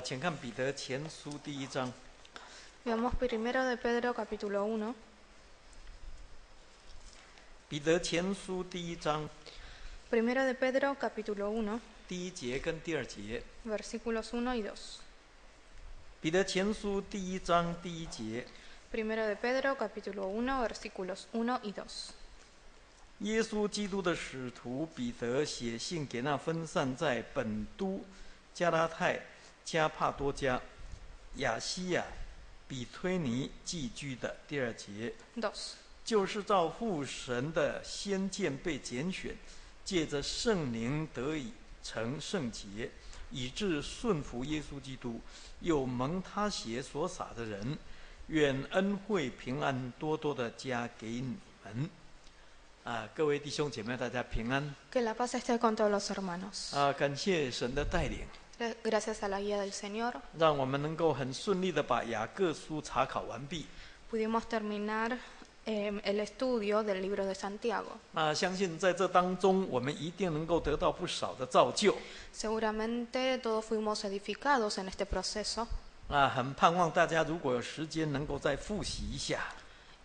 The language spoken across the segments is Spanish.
请看彼得前书第1章。 Veamos primero de Pedro capítulo 1. 彼得前书第1章 Primero de Pedro capítulo 1, 第1节跟第2节。 versículos 1 y 2. 彼得前书第1章第1节， Primero de Pedro capítulo 1, versículos 1 y 2. 耶稣基督的使徒彼得写信给那分散在本都、加拉太、加帕多家、亚西亚、比推尼寄居的。第2节， 2. 就是照父神的先见被拣选，借着圣灵得以成圣洁，以致顺服耶稣基督，又蒙他血所洒的人，愿恩惠平安多多的加给你们。各位弟兄姐妹，大家平安。 Que la paz esté con todos los hermanos. 感谢神的带领， Gracias a la guía del Señor, 让我们能够很顺利的把雅各书查考完毕。 pudimos terminar el estudio del libro de Santiago. 相信在这当中，我们一定能够得到不少的造就。 Seguramente todos fuimos edificados en este proceso. 很盼望大家如果有时间，能够再复习一下。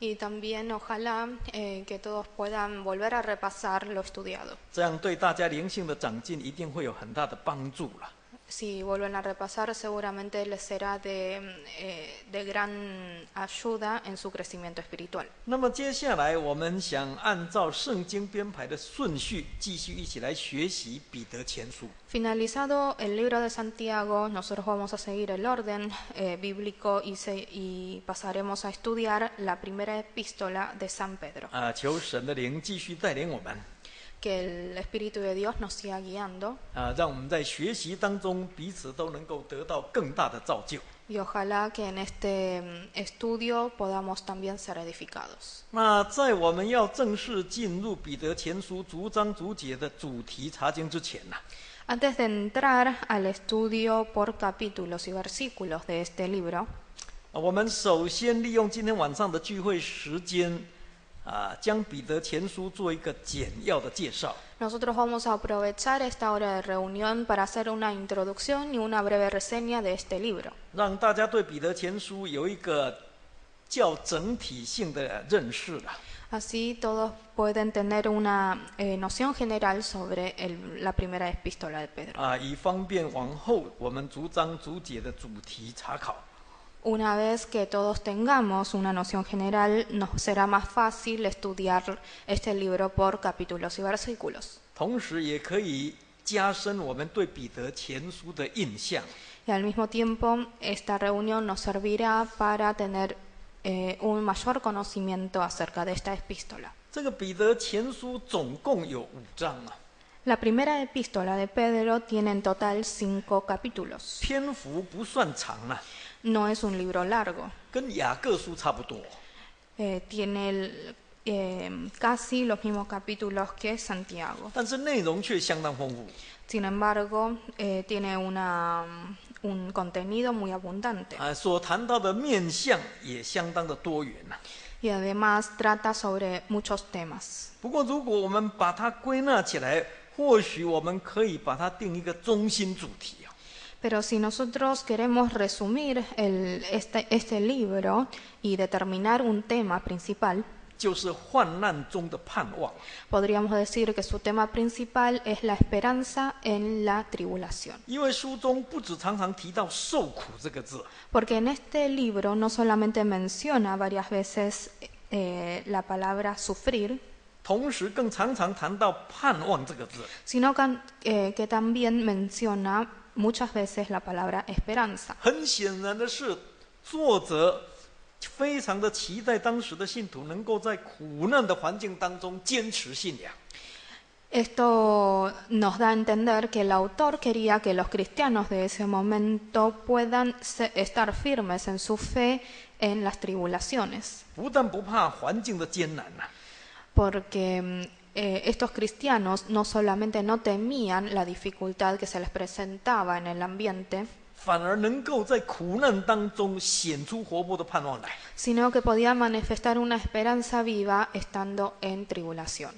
Y también ojalá que todos puedan volver a repasar lo estudiado. 这样对大家灵性的长进一定会有很大的帮助了。 Si vuelven a repasar, seguramente les será de gran ayuda en su crecimiento espiritual. 那么接下来，我们想按照圣经编排的顺序，继续一起来学习彼得前书。 Finalizado el libro de Santiago, nosotros vamos a seguir el orden bíblico y pasaremos a estudiar la primera epístola de San Pedro. 求神的灵继续带领我们。 Que el Espíritu de Dios nos siga guiando. 让我们在学习当中彼此都能够得到更大的造就。 Y ojalá que en este estudio podamos también ser edificados. 那在我们要正式进入彼得前书逐章逐节的主题查经之前呢， Antes de entrar al estudio por capítulos y versículos de este libro, 我们首先利用今天晚上的聚会时间，将彼得前书做一个简要的介绍。 nosotros vamos a aprovechar esta hora de reunión para hacer una introducción y una breve reseña de este libro. 让大家对彼得前书有一个较整体性的认识了。 Así todos pueden tener una noción general sobre la primera epístola de Pedro. 以方便往后我们逐章逐节的主题查考。 Una vez que todos tengamos una noción general, nos será más fácil estudiar este libro por capítulos y versículos. 同时也可以加深我们对彼得前书的印象。 Y al mismo tiempo, esta reunión nos servirá para tener un mayor conocimiento acerca de esta epístola. 这个彼得前书总共有5章啊， La primera epístola de Pedro tiene en total 5 capítulos. 篇幅不算长啊， No es un libro largo. 跟雅各书差不多。 Tiene casi los mismos capítulos que Santiago. 但是内容却相当丰富。 Sin embargo, tiene un contenido muy abundante. 所谈到的面向也相当的多元啊。 Y además trata sobre muchos temas. 不过，如果我们把它归纳起来，或许我们可以把它定一个中心主题啊。 Pero si nosotros queremos resumir este libro y determinar un tema principal, 就是患难中的盼望。 podríamos decir que su tema principal es la esperanza en la tribulación. 因为书中不只常常提到受苦这个字， Porque en este libro no solamente menciona varias veces la palabra sufrir, 同时更常常谈到盼望这个字。 sino que también menciona muchas veces la palabra esperanza. 很显然的是，作者非常的期待当时的信徒能够在苦难的环境当中坚持信仰。 Esto nos da a entender que el autor quería que los cristianos de ese momento puedan estar firmes en su fe en las tribulaciones. 不但不怕环境的艰难啊， Porque estos cristianos no solamente no temían la dificultad que se les presentaba en el ambiente, 反而能够在苦难当中显出活泼的盼望来。 sino que podía manifestar una esperanza viva estando en tribulación.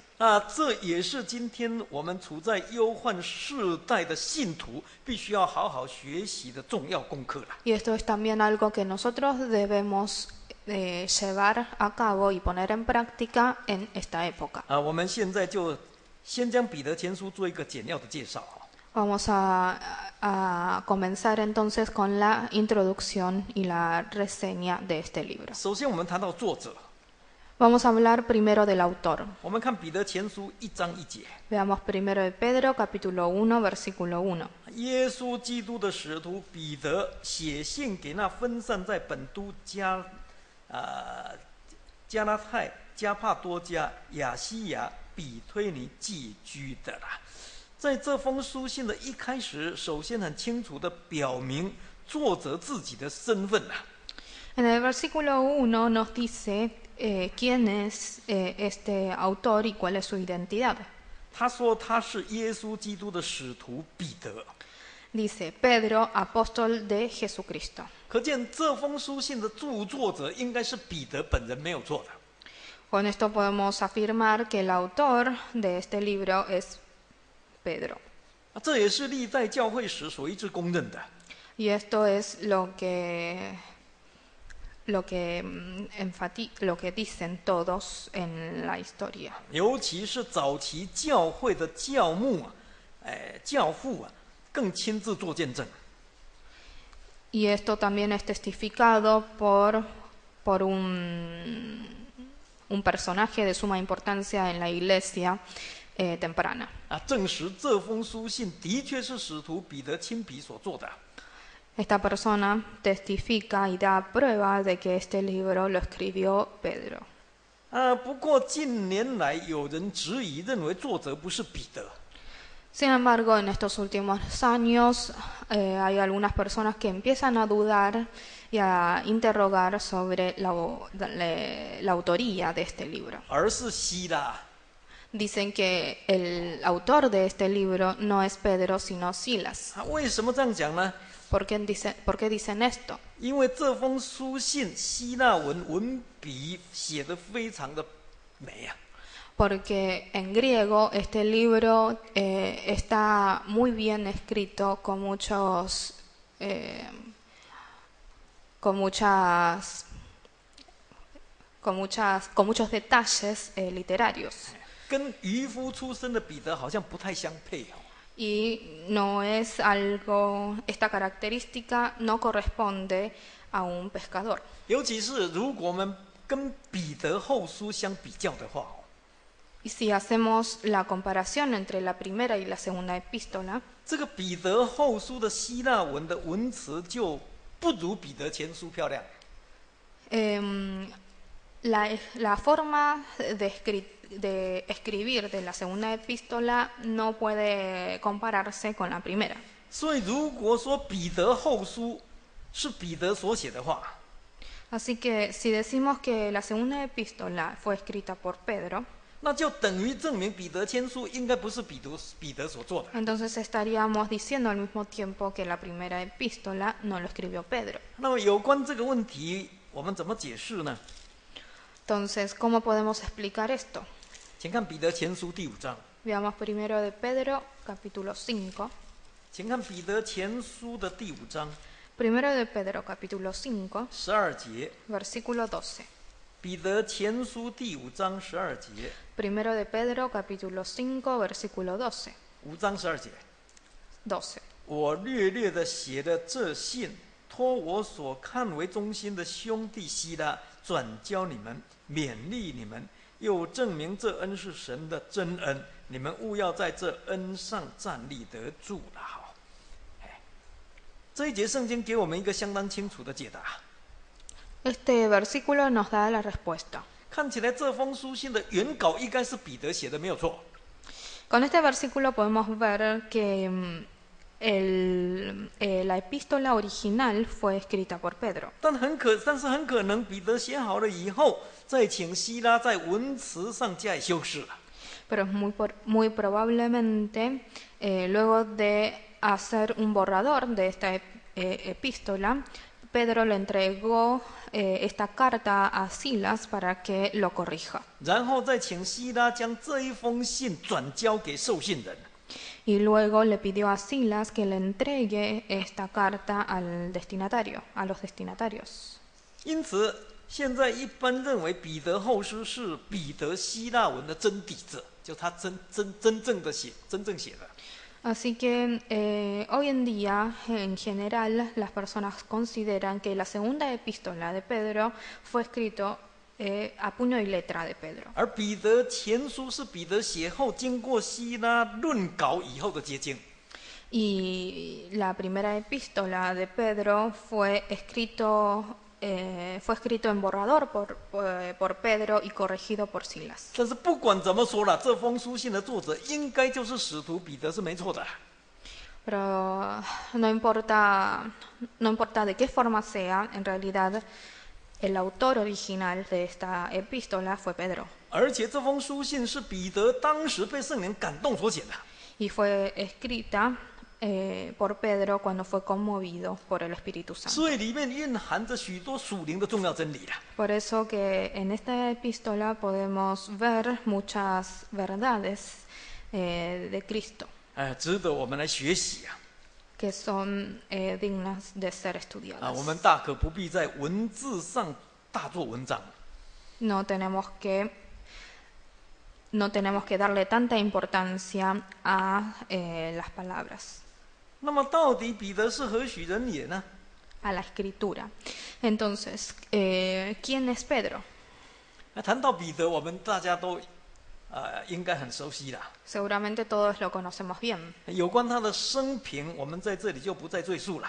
这也是今天我们处在忧患世代的信徒必须要好好学习的重要功课了。 Y esto es también algo que nosotros debemos llevar a cabo y poner en práctica en esta época. 我们现在就先将彼得前书做一个简要的介绍。 Vamos a comenzar entonces con la introducción y la reseña de este libro. 首先我们谈到作者， Vamos a hablar primero del autor. 我们看彼得前书1章1节， Veamos primero de Pedro, capítulo 1, versículo 1. 耶稣基督的使徒彼得写信给那分散在本都加拉太、加帕多家、亚西亚、比推尼寄居的啦。在这封书信的一开始，首先很清楚地表明作者自己的身份啦。 En el versículo 1 nos dice quién es este autor y cuál es su identidad. 他说他是耶稣基督的使徒彼得。 Dice Pedro, apóstol de Jesucristo. 可见这封书信的著作者应该是彼得本人，没有错的。 Con esto podemos afirmar que el autor de este libro es Pedro. 这也是历代教会史所一致公认的。 Y esto es lo que dicen todos en la historia. 尤其是早期教会的教牧教父更亲自做见证。 Y esto también es testificado por un personaje de suma importancia en la iglesia temprana. 证实这封书信的确是使徒彼得亲笔所做的。 Esta persona testifica y da prueba de que este libro lo escribió Pedro. 不过近年来有人质疑，认为作者不是彼得。 Sin embargo, en estos últimos años hay algunas personas que empiezan a dudar y a interrogar sobre la autoría de este libro. 而是希拉。 Dicen que el autor de este libro no es Pedro, sino Silas. 为什么这样讲呢？ ¿Por qué dicen esto? 因为这封书信希腊文笔写得非常的美啊。 Porque en griego este libro está muy bien escrito con muchos detalles literarios. 跟渔夫出身的彼得好像不太相配。 Y no es algo, esta característica no corresponde a un pescador. 尤其是如果我们跟彼得后书相比较的话， Y si hacemos la comparación entre la primera y la segunda epístola, 这个彼得后书的希腊文的文词就不如彼得前书漂亮。 la forma de escribir de la segunda epístola no puede compararse con la primera. 所以如果说彼得后书是彼得所写的话， Así que si decimos que la segunda epístola fue escrita por Pedro, 那就等于证明彼得前书应该不是彼得所做的。 entonces estaríamos diciendo al mismo tiempo que la primera epístola no lo escribió Pedro. 那么有关这个问题，我们怎么解释呢？ Entonces, ¿cómo podemos explicar esto? 请看彼得前书第5章， Veamos primero de Pedro, capítulo 5. 请看彼得前书的第5章 Primero de Pedro, capítulo 5, 12节。 versículo 12. 彼得前书第5章12节， Primero de Pedro, capítulo 5, versículo 12. 5章12节。 12. 我略略的写了这信，托我所看为忠心的兄弟希拉转交你们，勉励你们，又证明这恩是神的真恩，你们务要在这恩上站立得住了。好，这一节圣经给我们一个相当清楚的解答。 Este versículo nos da la respuesta. 看起来这封书信的原稿应该是彼得写的，没有错。 Con este versículo podemos ver que la epístola original fue escrita por Pedro. 但是很可能彼得写好了以后，再请希拉在文词上加以修饰了。 Pero es muy probablemente, luego de hacer un borrador de esta epístola, Pedro le entregó esta carta a Silas para que lo corrija. 然后再请希拉将这一封信转交给受信人。 Y luego le pidió a Silas que le entregue esta carta al destinatario, a los destinatarios. 因此，现在一般认为彼得后书是彼得希腊文的真底子，就他真正写的。 Así que hoy en día, en general, las personas consideran que la segunda epístola de Pedro fue escrito a puño y letra de Pedro. 而彼得前书是彼得写后经过希拉论稿以后的结晶。 Y la primera epístola de Pedro fue escrito en borrador por Pedro y corregido por Silas. 但是不管怎么说了，这封书信的作者应该就是使徒彼得是没错的。 Pero no importa de qué forma sea, en realidad el autor original de esta epístola fue Pedro. 而且这封书信是彼得当时被圣灵感动所写的。 Y fue escrita por Pedro cuando fue conmovido por el Espíritu Santo. 所以里面蕴含着许多属灵的重要真理了。 Por eso que en esta epístola podemos ver muchas verdades de Cristo 值得我们来学习啊！ que son dignas de ser 我 estudiadas. 们大可不必在文字上大做文章。 No tenemos que darle tanta importancia a las palabras, 那么，到底彼得是何许人也呢？ a la escritura. Entonces, ¿quién es Pedro? 谈到彼得，我们大家都应该很熟悉了。 Seguramente todos lo conocemos bien. 有关他的生平，我们在这里就不再赘述了。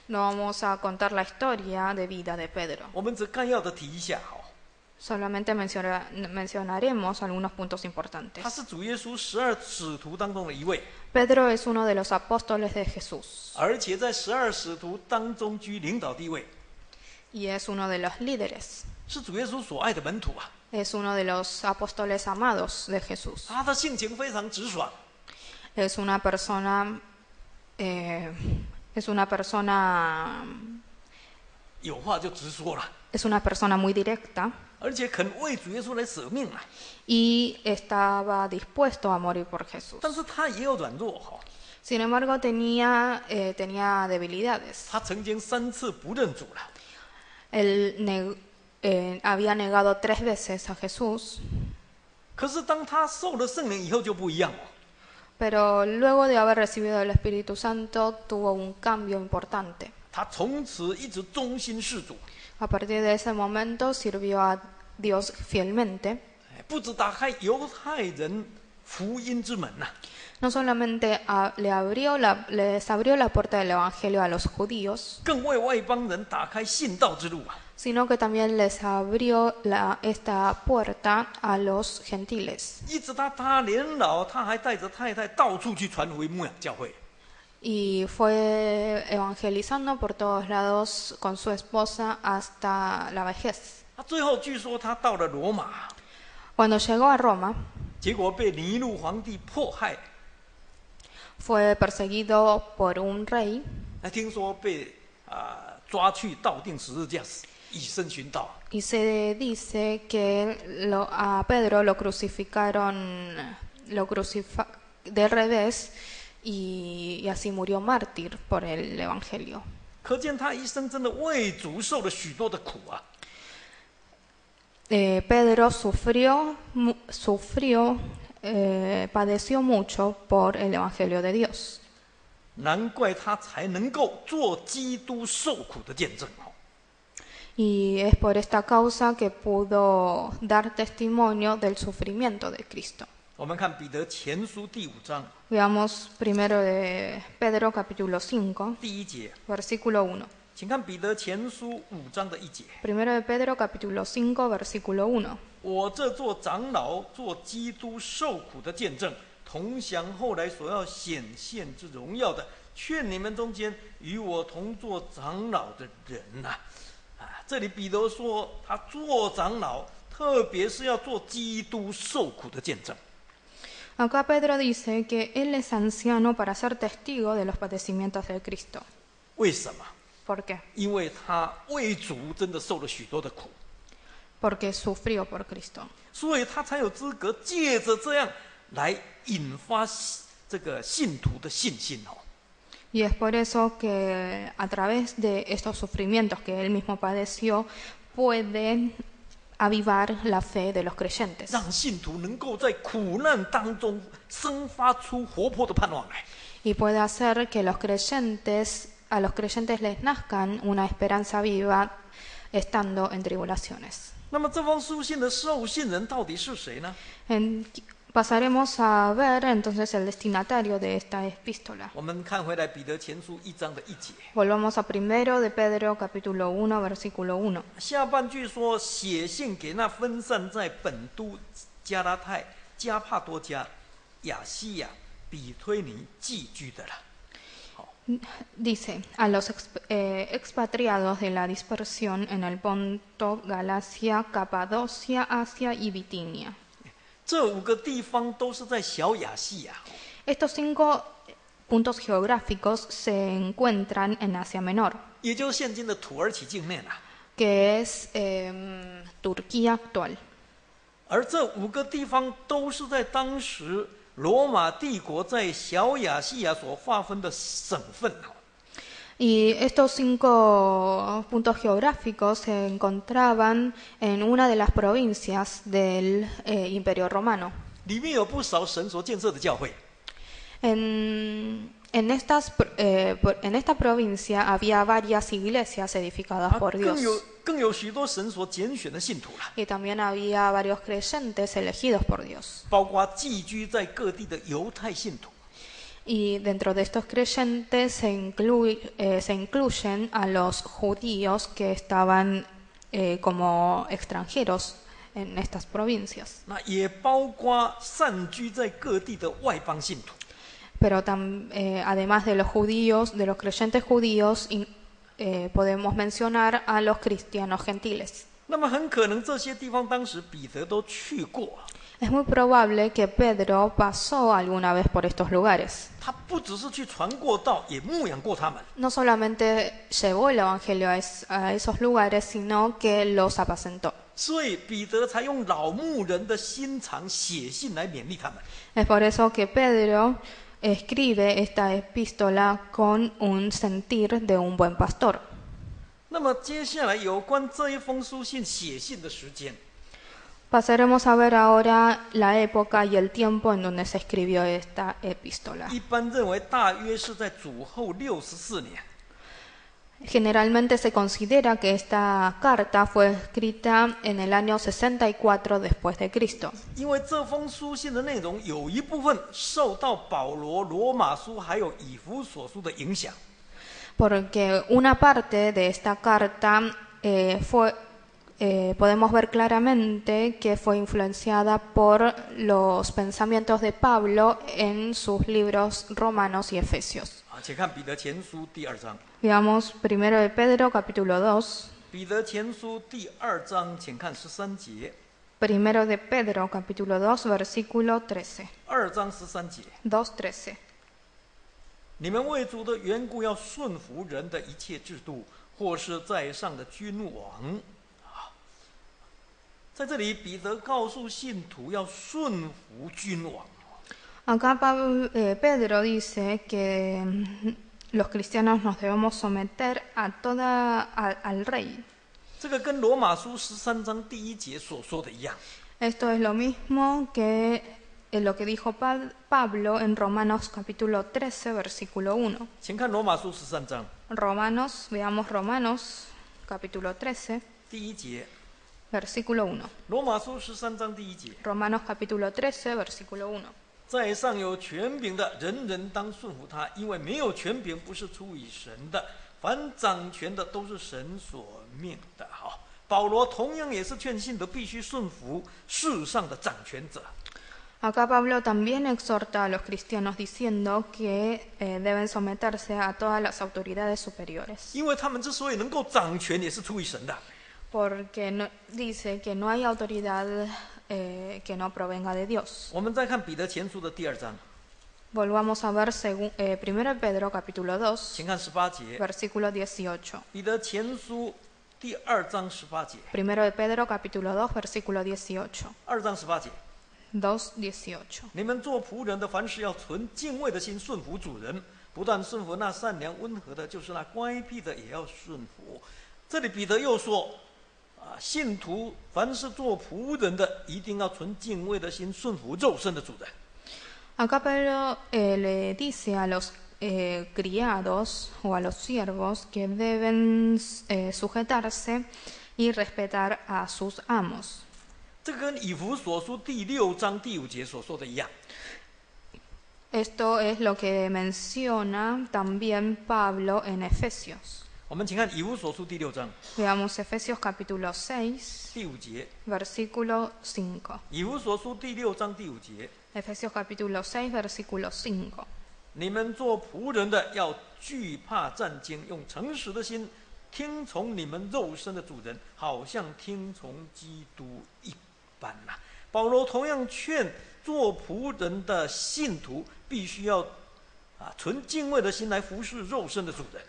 No vamos a contar la historia de vida de Pedro. 我们只概要的提一下Solamente mencionaremos algunos puntos 他 importantes. 是主耶稣12使徒当中的一位， Pedro es uno de los apóstoles de Jesús 而且在12使徒当中居领导地位， y es uno de los líderes. 是主耶稣所爱的门徒啊。 Es uno de los apóstoles amados de Jesús. 他的性情非常直爽， Es una persona 有话就直说了， es una persona muy directa 而且肯为主耶稣来舍命啊。 y estaba dispuesto a morir por Jesús. 但是他也有软弱Sin embargo, tenía debilidades. 他曾经3次不认主了。 Él había negado 3 veces a Jesús, 可是当他受了圣灵以后就不一样 pero luego de haber recibido el Espíritu Santo tuvo un cambio importante. 他从此一直忠心事主， A partir de ese momento sirvió a Dios fielmente. 不只打开犹太人福音之门呐、 No solamente les abrió la puerta del Evangelio a los judíos, 更为外邦人打开信道之路啊！ sino que también les abrió esta puerta a los gentiles. 一直他年老，他还带着太太到处去传福音牧养教会。 Y fue evangelizando por todos lados con su esposa hasta la vejez. 他最后据说他到了罗马， Cuando llegó a Roma, 结果被尼禄皇帝迫害， fue perseguido por un rey 还听说被抓去倒钉十字架死，以身殉道。 y se dice que a Pedro lo crucificaron de revés y así murió mártir por el Evangelio. 可见他一生真的为主受了许多的苦啊！ Pedro padeció mucho por el Evangelio de Dios. 难怪他才能够做基督受苦的见证。 Y es por esta causa que pudo dar testimonio del sufrimiento de Cristo. 我们看彼得前书第5章 Veamos primero de Pedro capítulo 5, 第1节， versículo 1. 请看彼得前书5章的1节。 Primero de Pedro capítulo 5, versículo 1. 我这做长老，做基督受苦的见证，同享后来所要显现之荣耀的，劝你们中间与我同做长老的人呐、这里彼得说他做长老，特别是要做基督受苦的见证。 Acá Pedro dice que él es anciano para ser testigo de los padecimientos de Cristo. 为什么？ ¿Por qué? 因为他为主真的受了许多的苦， Porque sufrió por Cristo. 所以他才有资格借着这样来引发这个信徒的信心哦。 Y es por eso que a través de estos sufrimientos que él mismo padeció, puede avivar la fe de los creyentes. 让信徒能够在苦难当中生发出活泼的盼望来。 Y puede hacer que a los creyentes les nazcan una esperanza viva estando en tribulaciones. 那么这封书信的受信人到底是谁呢？ Pasaremos a ver entonces el destinatario de esta epístola. 我们看回来彼得前书1章的1节， Volvamos a 1 de Pedro capítulo 1 versículo 1. 下半句说写信给那分散在本都、加拉太、加帕多家、亚细亚、比推尼寄居的了。 Dice, a los expatriados de la dispersión en el Ponto, Galacia, Capadocia, Asia y Bitinia. 这5个地方都是在小亚细亚， Estos 5 puntos geográficos se encuentran en Asia Menor, 也就是现今的土耳其境内啊。 que es Turquía actual. 而这5个地方都是在当时罗马帝国在小亚细亚所划分的省份。 Y estos 5 puntos geográficos se encontraban en una de las provincias del Imperio Romano. 里面有不少神所建设的教会。 En esta provincia había varias iglesias edificadas por Dios. 更有许多神所拣选的信徒了， Y también había varios creyentes elegidos por Dios. 包括寄居在各地的犹太信徒。 Y dentro de estos creyentes se incluyen a los judíos que estaban como extranjeros en estas provincias. 那也包括散居在各地的外邦信徒。 Pero además de los judíos, de los creyentes judíos, podemos mencionar a los cristianos gentiles. 那么很可能这些地方当时彼得都去过。 Es muy probable que Pedro pasó alguna vez por estos lugares. 他不只是去传过道，也牧养过他们。 No solamente llevó el evangelio a esos lugares, sino que los apacentó. 所以彼得才用老牧人的心肠写信来勉励他们。 Es por eso que Pedro escribe esta epístola con un sentir de un buen pastor. 那么接下来有关这一封书信写信的时间， Pasaremos a ver ahora la época y el tiempo en donde se escribió esta epístola. 一般认为大约是在主后64年。 Generalmente se considera que esta carta fue escrita en el año 64 después de Cristo. 因为这封书信的内容有一部分受到保罗罗马书还有以弗所书的影响， Porque una parte de esta carta podemos ver claramente que fue influenciada por los pensamientos de Pablo en sus libros Romanos y Efesios. 请看彼得前书第2章。 Veamos 1 de Pedro capítulo 2. 彼得前书第2章，请看13节。 1 de Pedro capítulo 2 versículo 13. 2章13节， 2:13. 你们为主的缘故要顺服人的一切制度，或是在上的君王。在这里，彼得告诉信徒要顺服君王。 Acá Pedro dice que los cristianos nos debemos someter al rey. 这个跟罗马书13章第1节所说的一样。 Esto es lo mismo que lo que dijo Pablo en Romanos capítulo 13 versículo 1. 请看罗马书13章 Veamos Romanos capítulo 13第1节。 versículo 1. 罗马书13章第1节。 Romanos capítulo 13 versículo 1. 在上有权柄的，人人当顺服他，因为没有权柄不是出于神的，凡掌权的都是神所命的。好，保罗同样也是劝信徒必须顺服世上的掌权者。 Acá Pablo también exhorta a los cristianos diciendo que deben someterse a todas las autoridades superiores. 因为他们之所以能够掌权，也是出于神的。 Porque dice que no hay autoridad que no provenga de Dios. 我们再看彼得前书的第2章， Volvamos a ver 1 Pedro capítulo 2, 请看18节， versículo 18. 彼得前书第2章18节， 1 Pedro capítulo 2, versículo 18. 2章18节。 2:18. 你们做仆人的，凡事要存敬畏的心顺服主人，不但顺服那善良温和的，就是那乖僻的也要顺服。这里彼得又说，信徒凡是做仆人的，一定要存敬畏的心顺服肉身的主人。 Acá Pedro le dice a los criados o a los siervos que deben sujetarse y respetar a sus amos. 这个跟以弗所书第6章第5节所说的一样。 Esto es lo que menciona también Pablo en Efesios. 我们请看以弗所书第6章 Veamos Efesios capítulo 6, 第5节， versículo 5. 以弗所书第6章第5节， Efesios capítulo 6, versículo 5. 你们做仆人的要惧怕战兢，用诚实的心听从你们肉身的主人，好像听从基督一般呐。保罗同样劝做仆人的信徒，必须要存敬畏的心来服侍肉身的主人。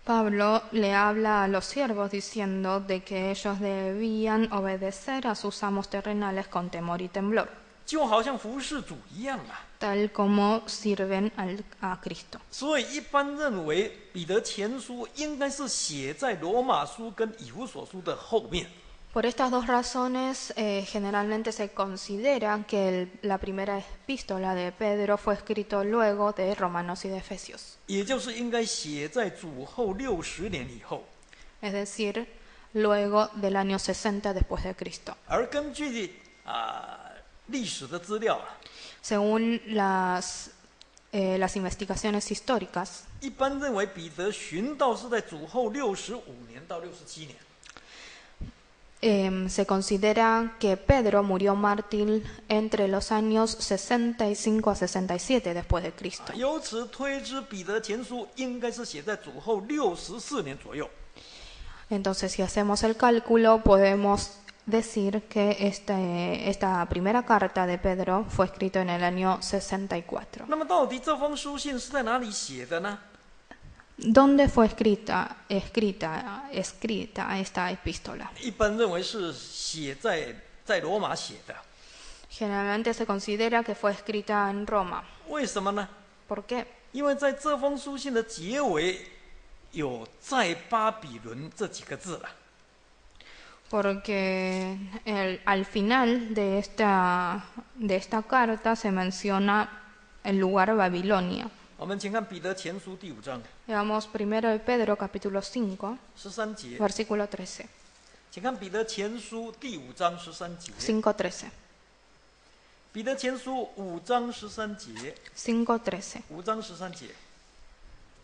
Pablo le habla a los siervos diciendo de que ellos debían obedecer a sus amos terrenales con temor y temblor, 就好像服侍主一样啊。 tal como sirven a Cristo. 所以一般认为，彼得前书应该是写在罗马书跟以弗所书的后面。 Por estas dos razones, generalmente se considera que la primera epístola de Pedro fue escrito luego de Romanos y de Efesios, 也就是应该写在主后60年以后。 es decir, luego del año 60 después de Cristo. 而根据历史的资料 Según las investigaciones históricas, 一般认为彼得殉道是在主后65年到67年。 se considera que Pedro murió mártir entre los años 65 a 67 después de Cristo. 由此推知，彼得前书应该是写在主后64年左右。 Entonces, si hacemos el cálculo, podemos decir que esta primera carta de Pedro fue escrita en el año 64. 那么，到底这封书信是在哪里写的呢？ ¿Dónde fue escrita esta epístola? 一般认为是写在罗马写的。 Generalmente se considera que fue escrita en Roma. 为什么呢？ ¿Por qué? 因为在这封书信的结尾有“在巴比伦”这几个字了。 Porque al final de esta carta se menciona el lugar Babilonia. 我们请看彼得前书第5章 Veamos 1 de Pedro capítulo 5, 13节， versículo 13. 请看彼得前书第5章13节。 5:13. 彼得前书5章13节， 5:13. 5章13节，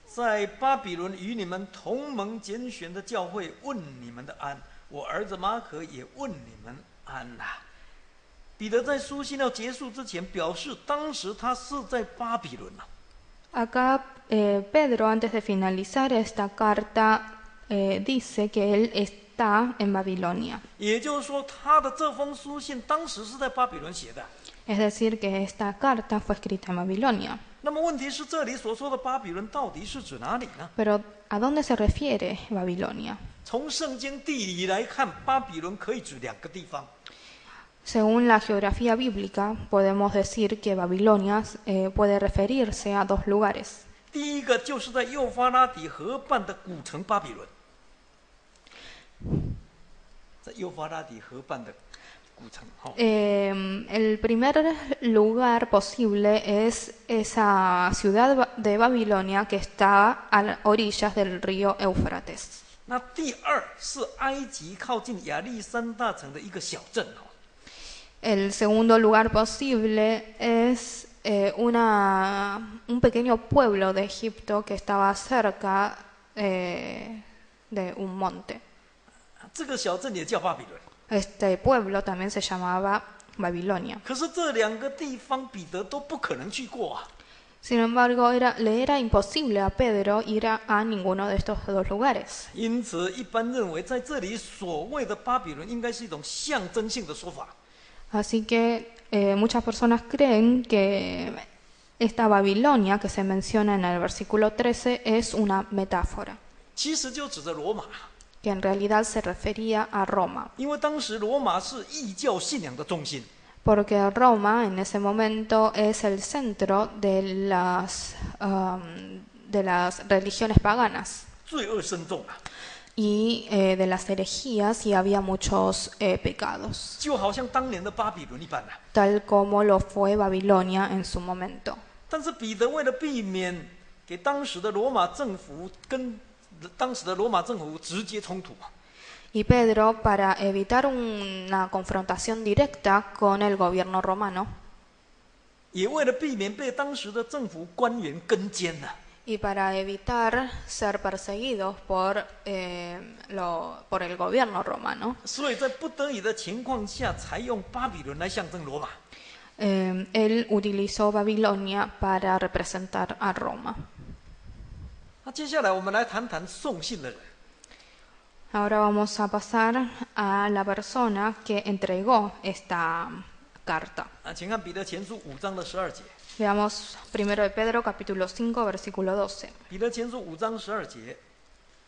在巴比伦与你们同盟拣选的教会问你们的安，我儿子马可也问你们安呐。彼得在书信要结束之前表示，当时他是在巴比伦呐。 Acá Pedro, antes de finalizar esta carta, dice que él está en Babilonia. 也就是说，他的这封书信当时是在巴比伦写的。 Es decir, que esta carta fue escrita en Babilonia. 那么问题是，这里所说的巴比伦到底是指哪里呢？ Pero, ¿a dónde se refiere Babilonia? 从圣经地理来看，巴比伦可以指2个地方。 Según la geografía bíblica, podemos decir que Babilonia puede referirse a dos lugares. 第一个就是在幼发拉底河畔的古城巴比伦，在幼发拉底河畔的古城。El primer lugar posible es esa ciudad de Babilonia que está a las orillas del río Éufrates. 那第二是埃及靠近亚历山大城的一个小镇。 El segundo lugar posible es un pequeño pueblo de Egipto que estaba cerca de un monte. 这个小镇也叫巴比伦。 Este pueblo también se llamaba Babilonia. 可是这2个地方彼得都不可能去过啊。 Sin embargo, le era imposible a Pedro ir a ninguno de estos dos lugares. 因此，一般认为在这里所谓的巴比伦应该是一种象征性的说法。 Así que muchas personas creen que Esta Babilonia que se menciona en el versículo 13 es una metáfora, 其实就指着罗马， que en realidad se refería a Roma, 因为当时罗马是异教信仰的中心， porque Roma en ese momento es el centro de las religiones paganas 罪恶深重啊， y de las herejías, y había muchos pecados, 就好像当年的巴比伦一般啊。 tal como lo fue Babilonia en su momento. 但是彼得为了避免给当时的罗马政府跟当时的罗马政府直接冲突， Y Pedro, para evitar una confrontación directa con el gobierno romano 也为了避免被当时的政府官员跟监呢、 y para evitar ser perseguidos por el gobierno romano, 所以在不得已的情况下，才用巴比伦来象征罗马。 él utilizó Babilonia para representar a Roma. 那接下来我们来谈谈送信的人。 Ahora vamos a pasar a la persona que entregó esta carta. 请看彼得前书5章的12节。 Veamos 1 de Pedro capítulo 5 versículo 12. 彼得前书5章12节，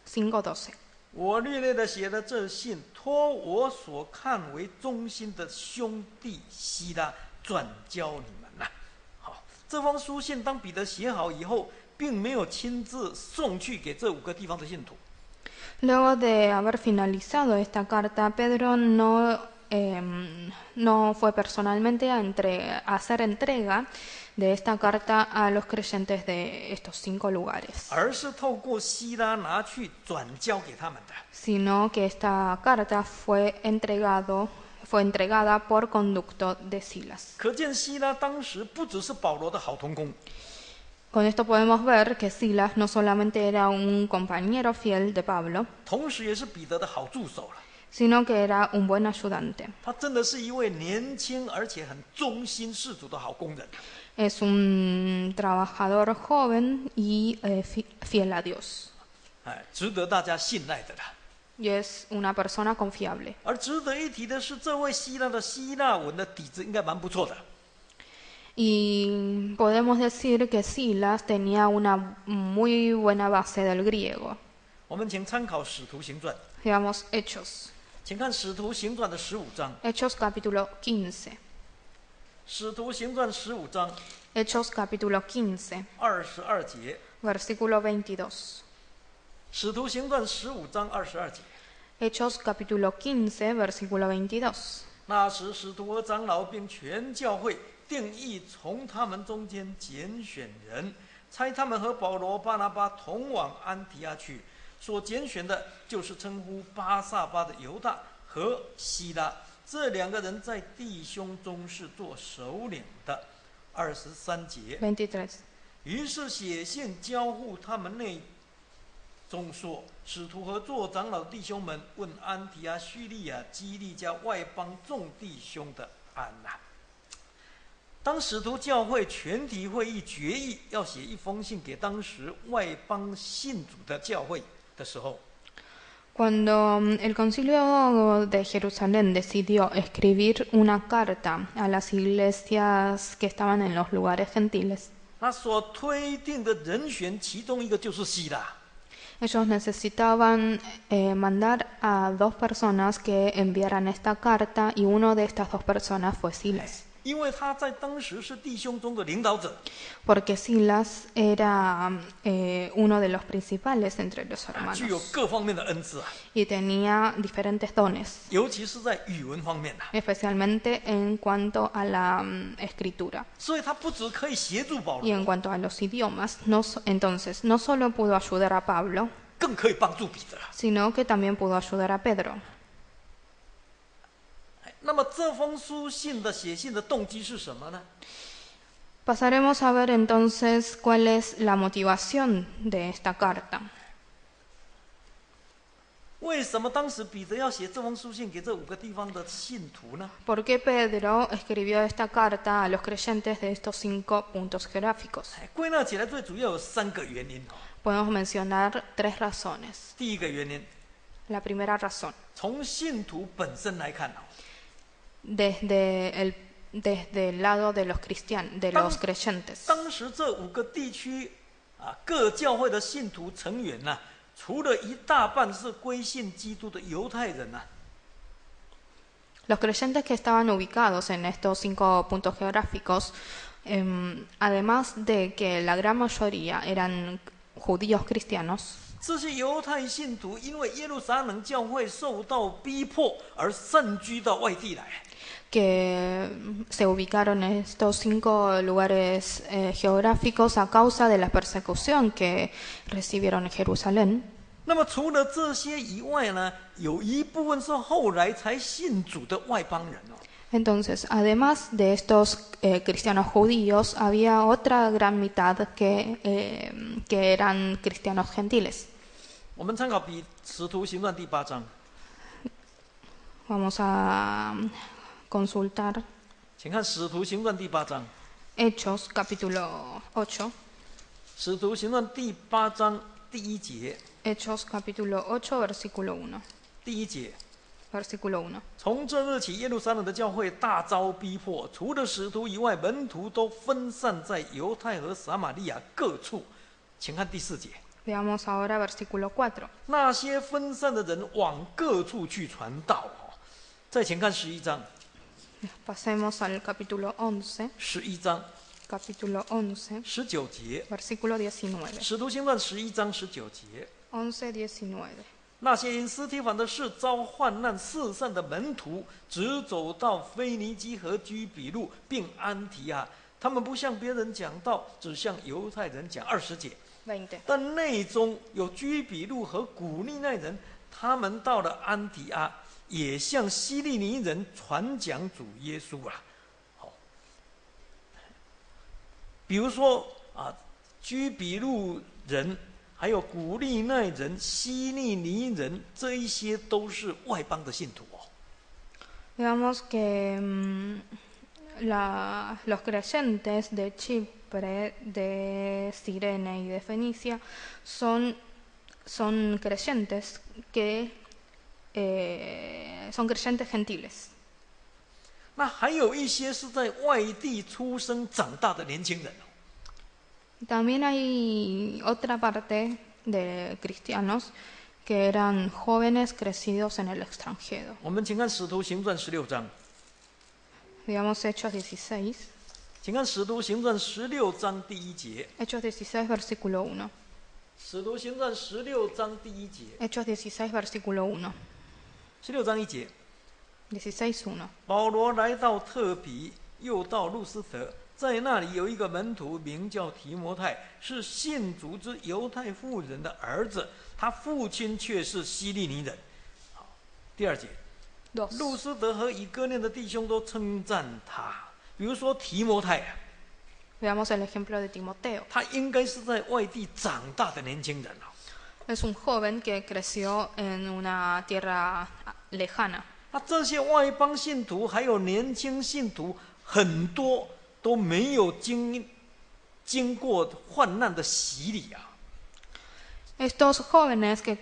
5:12. 我略略的写了这信，托我所看为忠心的兄弟希拉转交你们呐、好，这封书信当彼得写好以后，并没有亲自送去给这5个地方的信徒， Luego de haber finalizado esta carta, Pedro no fue personalmente a hacer entrega de esta carta a los creyentes de estos 5 lugares, 而是透过希拉拿去转交给他们的。 sino que esta carta fue entregada por conducto de Silas. 可见希拉当时不只是保罗的好同工， Con esto podemos ver que Silas no solamente era un compañero fiel de Pablo, 同时也是彼得的好助手了。 sino que era un buen ayudante. 他真的是一位年轻而且很忠心事主的好工人。 Es un trabajador joven y fiel a Dios. 值得大家信赖的啦。 Y es una persona confiable. 而值得一提的是，这位希腊的希腊文的底子应该蛮不错的。 Y podemos decir que Silas tenía una muy buena base del griego. 我们请参考《使徒行传》， Veamos Hechos. 请看《使徒行传》的15章，《 Hechos capítulo 15. 使徒行传》15章 Hechos capítulo 15, 22节， versículo 22. 《使徒行传》15章22节。 Hechos capítulo 15, versículo 22. 那时，使徒和长老并全教会定义从他们中间拣选人，差他们和保罗、巴拿巴同往安提阿去。所拣选的就是称呼巴撒巴的犹大和希拉，这2个人在弟兄中是做首领的。23节。 23. 于是写信交付他们内中说：使徒和做长老的弟兄们，问安提阿、叙利亚、基利家外邦众弟兄的安呐、当使徒教会全体会议决议要写一封信给当时外邦信主的教会的时候， Cuando el concilio de Jerusalén decidió escribir una carta a las iglesias que estaban en los lugares gentiles, 那所推定的人选其中一个就是希拉。 ellos necesitaban mandar a 2 personas que enviaran esta carta, y uno de estas 2 personas fue Silas, 因为他在当时是弟兄中的领导者， porque Silas era uno de los principales entre los 具有 hermanos 各方面的恩赐啊， y tenía diferentes dones, 尤其是在语文方面啊， especialmente en cuanto a la escritura. 所以他不只可以协助保 Y en 罗， cuanto a los idiomas, entonces no solo pudo ayudar a Pablo, 更可以帮助彼得。 sino que también pudo ayudar a Pedro. 那么这封书信的写信的动机是什么呢？ Pasaremos a ver entonces cuál es la motivación de esta carta. 为什么当时彼得要写这封书信给这5个地方的信徒呢？ ¿Por qué Pedro escribió esta carta a los creyentes de estos 5 puntos geográficos? 归纳起来最主要有3个原因。 Podemos mencionar 3 razones. 第一个原因， La primera razón, 从信徒本身来看， desde el desde el lado de los cristianos, de los creyentes. 当时这5个地区各教会的信徒成员除了一大半是归信基督的犹太人Los creyentes que estaban ubicados en estos 5 puntos geográficos, además de que la gran mayoría eran judíos cristianos, 这些犹太信徒因为耶路撒冷教会受到逼迫而散居到外地来。 que se ubicaron en estos 5 lugares geográficos a causa de la persecución que recibieron en Jerusalén. 那么除了这些以外呢，有一部分是后来才信主的外邦人Entonces, además de estos cristianos judíos, había otra gran mitad que eran cristianos gentiles. 我们参考《使徒行传》第8章， Vamos a consultar 请看《使徒行传》第8章， Hechos capítulo 8. 《使徒行传》第8章第1节， Hechos capítulo 8, versículo 1. 第1节。 Versículo 1. 从这日起，耶路撒冷的教会大遭逼迫，除了使徒以外，门徒都分散在犹太和撒玛利亚各处。请看第4节。 Veamos ahora versículo 4. 那些分散的人往各处去传道。再请看11章。 Pasemos al capítulo 11. 11章。 Capítulo 11. 19节。 Versículo 19. 使徒行传11章19节。 11:19. 那些因斯提凡的事遭患难四散的门徒，直走到腓尼基和居比路，并安提阿。他们不向别人讲道，只向犹太人讲。20节。 20. 但内中有居比路和古利奈人，他们到了安提阿，也向希利尼人传讲主耶稣好，比如说居比路人。 还有古利奈人、希利尼人，这一些都是外邦的信徒Digamos que los creyentes de Chipre, de Cirene y de Fenicia son creyentes que son creyentes gentiles. 那还有一些是在外地出生长大的年轻人。 También hay otra parte de cristianos que eran jóvenes crecidos en el extranjero. 我们请看《使徒行传》16章。 Digamos Hechos 16. 请看《使徒行传》16章第1节。 Hechos 16, versículo 1. 使徒行传16章第1节。 Hechos 16, versículo 1. 16章1节。 16:1. 保罗来到特比，又到路斯德。 在那里有一个门徒，名叫提摩太，是信主之犹太妇人的儿子，他父亲却是希利尼人。好，第2节，路斯德和以哥念的弟兄都称赞他。比如说提摩太Veamos el ejemplo de Timoteo. 他应该是在外地长大的年轻人 Es un joven que creció en una tierra lejana. 那这些外邦信徒还有年轻信徒，很多。 都没有经过患难的洗礼Estos jóvenes que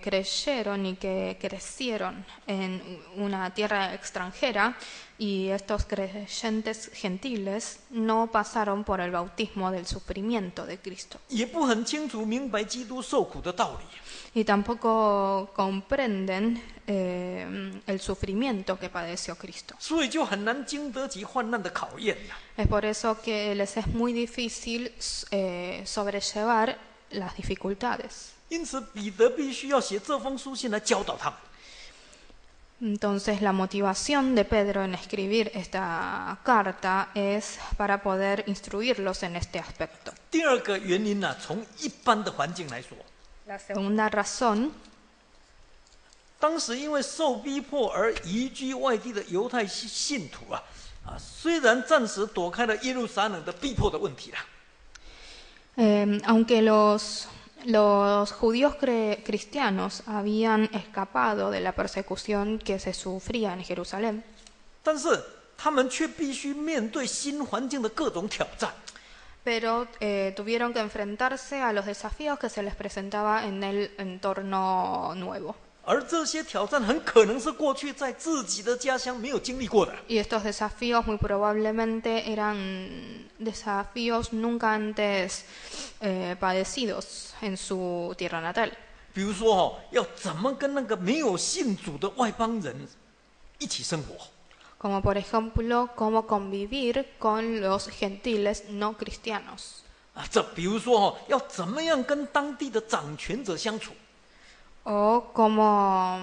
creyeron y que crecieron en una tierra extranjera y estos creyentes gentiles no pasaron por el bautismo del sufrimiento de Cristo. 也不很清楚明白基督受苦的道理。 Y tampoco comprenden el sufrimiento que padeció Cristo. 所以就很难经得起患难的考验 Es por eso que les es muy difícil sobrellevar las dificultades. 因此彼得必须要写这封书信来教导他们。 Entonces la motivación de Pedro en escribir esta carta es para poder instruirlos en este aspecto. 第2个原因从一般的环境来说， La segunda razón, 当时因为受逼迫而移居外地的犹太信徒虽然暂时躲开了耶路撒冷的逼迫的问题aunque los judíos cristianos habían escapado de la persecución que se sufría en Jerusalén, 但是他们却必须面对新环境的各种挑战。 pero tuvieron que enfrentarse a los desafíos que se les presentaba en el entorno nuevo. 而这些挑战很可能是过去在自己的家乡没有经历过的。Y estos desafíos muy probablemente eran desafíos nunca antes padecidos en su tierra natal. 比如说要怎么跟那个没有信主的外邦人一起生活。 Como por ejemplo, cómo convivir con los gentiles no cristianos. 这比如说要怎么样跟当地的掌权者相处。 O cómo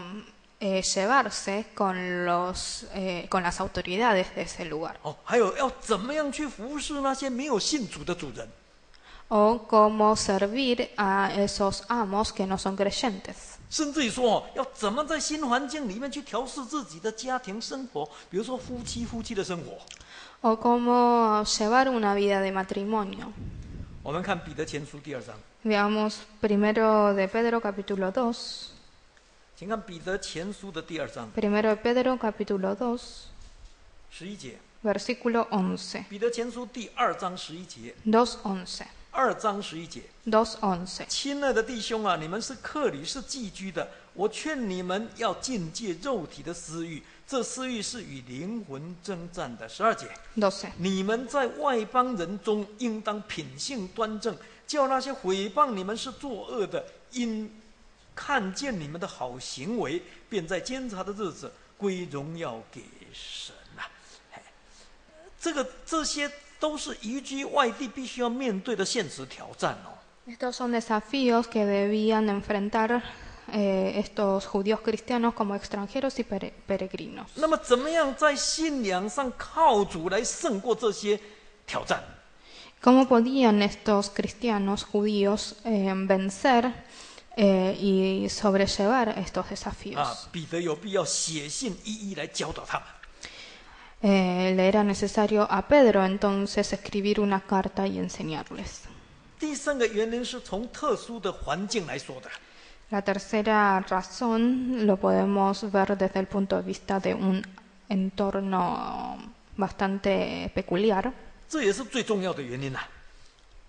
llevarse con las autoridades de ese lugar. 还有要怎么样去服侍那些没有信主的主人。 O cómo servir a esos amos que no son creyentes. 甚至于说要怎么在新环境里面去调试自己的家庭生活，比如说夫妻的生活。 O cómo llevar una vida de matrimonio. 我们看彼得前书第2章。 Veamos primero de Pedro capítulo 2. 请看彼得前书的第2章。 Primero de Pedro capítulo 2, 11节。 versículo 11. 彼得前书第2章11节。 2:11. 2章11节。 2:11. 亲爱的弟兄啊，你们是客旅，是寄居的，我劝你们要禁戒肉体的私欲，这私欲是与灵魂征战的。12节。 12. 你们在外邦人中应当品性端正，叫那些毁谤你们是作恶的，因看见你们的好行为，便在监察的日子归荣耀给神啊。这些都是移居外地必须要面对的现实挑战哦。 Estos son desafíos que debían enfrentar estos judíos cristianos como extranjeros y peregrinos. 那么，怎么样在信仰上靠主来胜过这些挑战？ ¿Cómo podían estos cristianos judíos vencer y sobrellevar estos desafíos? 彼得有必要写信一一来教导他们。 Le era necesario a Pedro entonces escribir una carta y enseñarles. 第3个原因是从特殊的环境来说的。 La tercera razón lo podemos ver desde el punto de vista de un entorno bastante peculiar. 这也是最重要的原因啊。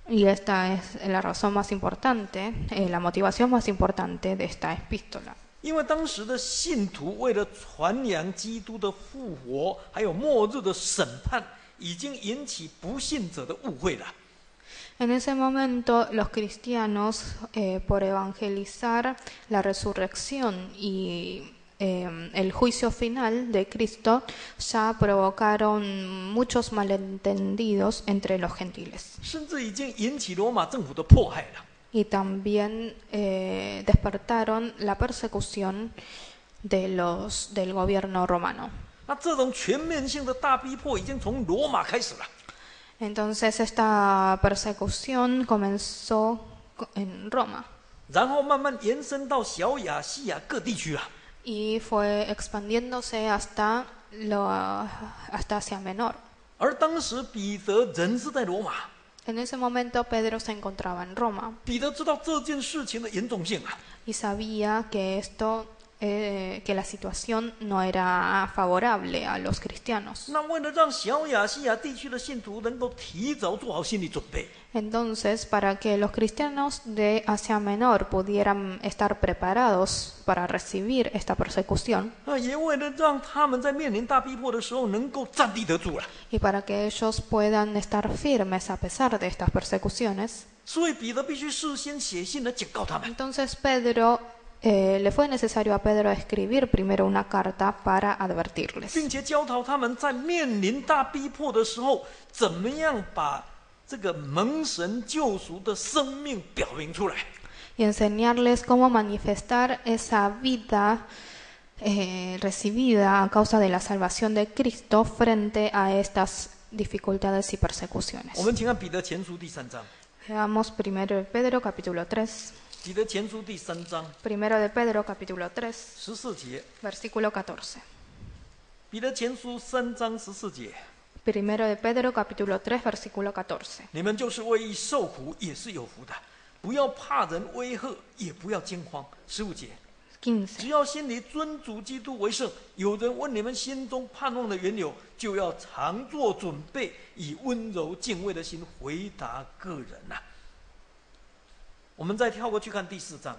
Y esta es la razón más importante, la motivación más importante de esta epístola. 因为当时的信徒为了传扬基督的复活，还有末日的审判，已经引起不信者的误会了。 En ese momento, los cristianos, por evangelizar la resurrección y el juicio final de Cristo, ya provocaron muchos malentendidos entre los gentiles. 甚至已经引起罗马政府的迫害了。 Y también despertaron la persecución del gobierno romano. 那这种全面性的大逼迫已经从罗马开始了。 Entonces esta persecución comenzó en Roma 然后慢慢延伸到小亚细亚各地区啊。 y fue expandiéndose hasta Asia Menor. 而当时彼得人是在罗马， En ese momento Pedro se encontraba en Roma 彼得知道这件事情的严重性啊。 y sabía que que la situación no era favorable a los cristianos. 那为了让小亚细亚地区的信徒能够提早做好心理准备， Entonces, para que los cristianos de Asia Menor pudieran estar preparados para recibir esta persecución 也为了让他们在面临大逼迫的时候能够站立得住了， y para que ellos puedan estar firmes a pesar de estas persecuciones, 所以彼得必须事先写信来警告他们。 entonces Pedro le fue necesario a Pedro escribir primero una carta para advertirles 并且教导他们在面临大逼迫的时候，怎么样把这个蒙神救赎的生命表明出来。 y enseñarles cómo manifestar esa vida recibida a causa de la salvación de Cristo frente a estas dificultades y persecuciones. 我们请看彼得前书第3章。 Veamos primero de Pedro capítulo 3. 彼得前书第3章 Primero de Pedro capítulo 3, 14节。 versículo 14. 彼得前书3章14节。 Primero de Pedro capítulo 3, versículo 14. 你们就是为义受苦，也是有福的。不要怕人威吓，也不要惊慌。15节。 只15. 要心里尊主基督为圣。有人问你们心中盼望的缘由，就要常做准备，以温柔敬畏的心回答个人呐。我们再跳过去看第4章。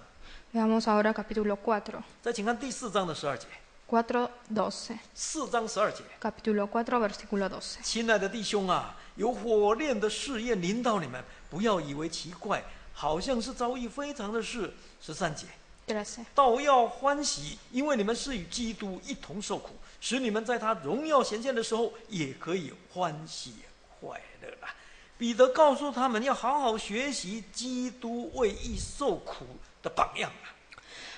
Veamos ahora capítulo 4, 再请看第4章的12节。 4:12. 4章12节， Capítulo 4, versículo 12. 亲爱的弟兄啊，有火炼的试验临到你们，不要以为奇怪，好像是遭遇非常的事。13节， 13. 倒要欢喜，因为你们是与基督一同受苦，使你们在他荣耀显现的时候，也可以欢喜快乐啦。彼得告诉他们要好好学习基督为义受苦的榜样啊。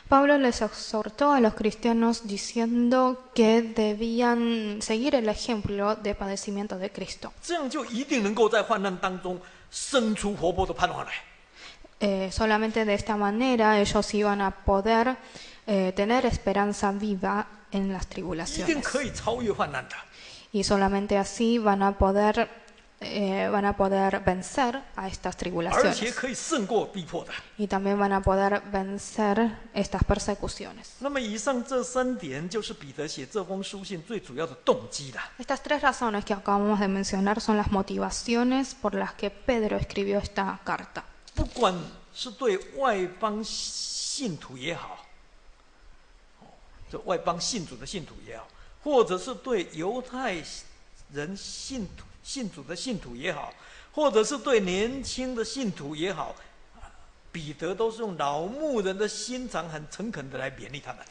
Pablo les exhortó a los cristianos diciendo que debían seguir el ejemplo de padecimiento de Cristo. 这样就一定能够在患难当中生出活泼的盼望来。 Solamente de esta manera ellos iban a poder tener esperanza viva en las 一定 tribulaciones. 可以超越患难的。 Y solamente así van a poder vencer a estas 而且 tribulaciones. 可以胜过逼迫的。 Y también van a poder vencer estas persecuciones. 那么以上这3点就是彼得写这封书信最主要的动机了。 Estas 3 razones que acabamos de mencionar son las motivaciones por las que Pedro escribió esta carta. 不管是对外邦信徒也好，这外邦信主的信徒也好，或者是对犹太人信主的信徒也好，或者是对年轻的信徒也好，彼得都是用老牧人的心肠，很诚恳的来勉励他们。